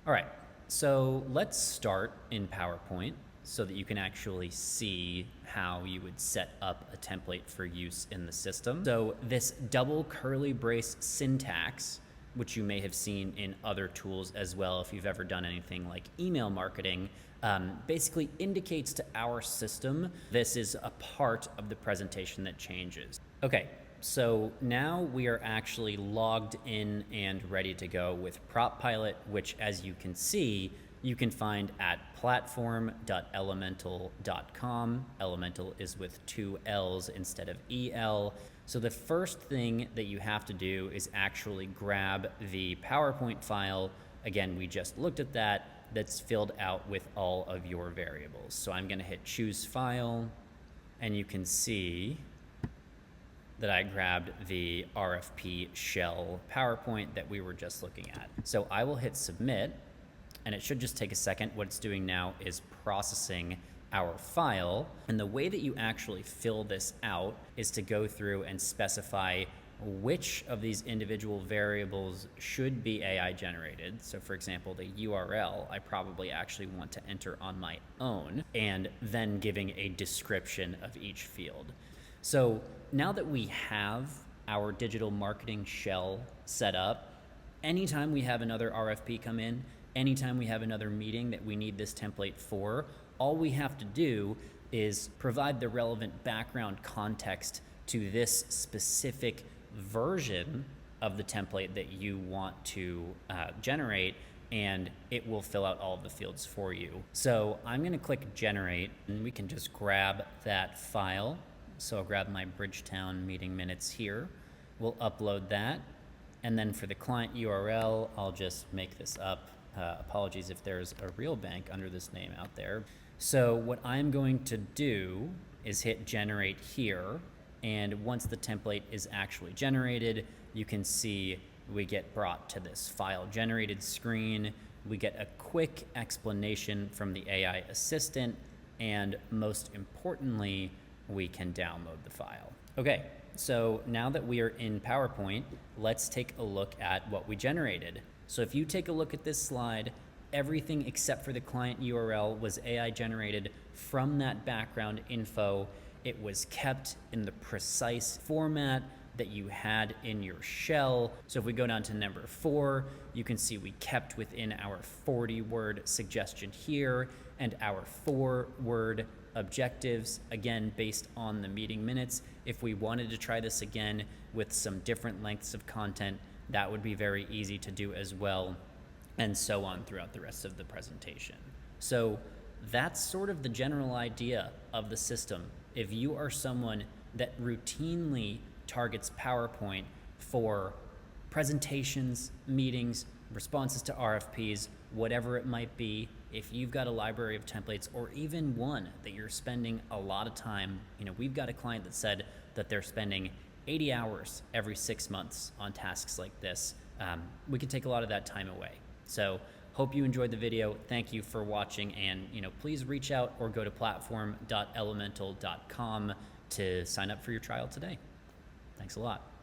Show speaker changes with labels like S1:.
S1: All right, so let's start in PowerPoint so that you can actually see how you would set up a template for use in the system. So this double curly brace syntax, which you may have seen in other tools as well if you've ever done anything like email marketing, basically indicates to our system this is a part of the presentation that changes. Okay, so now we are actually logged in and ready to go with PropPilot, which, as you can see, you can find at platform.LLeMental.com. LLeMental is with 2 L's instead of EL. So the first thing that you have to do is actually grab the PowerPoint file. Again, we just looked at that. That's filled out with all of your variables. So I'm going to hit choose file, and you can see that I grabbed the RFP shell PowerPoint that we were just looking at. So I will hit submit, and it should just take a second. What it's doing now is processing our file. And the way that you actually fill this out is to go through and specify which of these individual variables should be AI generated. So for example, the URL, I probably actually want to enter on my own, and then giving a description of each field. So now that we have our digital marketing shell set up, anytime we have another RFP come in, anytime we have another meeting that we need this template for, all we have to do is provide the relevant background context to this specific version of the template that you want to generate, and it will fill out all of the fields for you. So I'm going to click generate, and we can just grab that file. So I'll grab my Bridgetown meeting minutes here. We'll upload that. And then for the client URL, I'll just make this up. Apologies if there's a real bank under this name out there. So what I'm going to do is hit generate here. And once the template is actually generated, you can see we get brought to this file generated screen. We get a quick explanation from the AI assistant. And most importantly, we can download the file. Okay, so now that we are in PowerPoint, let's take a look at what we generated. So if you take a look at this slide, everything except for the client URL was AI generated from that background info. It was kept in the precise format that you had in your shell. So if we go down to number 4, you can see we kept within our 40-word suggestion here and our 4-word objectives, again, based on the meeting minutes. If we wanted to try this again with some different lengths of content, that would be very easy to do as well, and so on throughout the rest of the presentation. So that's sort of the general idea of the system. If you are someone that routinely targets PowerPoint for presentations, meetings, responses to RFPs, whatever it might be, if you've got a library of templates or even one that you're spending a lot of time, we've got a client that said that they're spending 80 hours every 6 months on tasks like this. We can take a lot of that time away. So hope you enjoyed the video. Thank you for watching, and please reach out or go to platform.LLeMental.com to sign up for your trial today. Thanks a lot.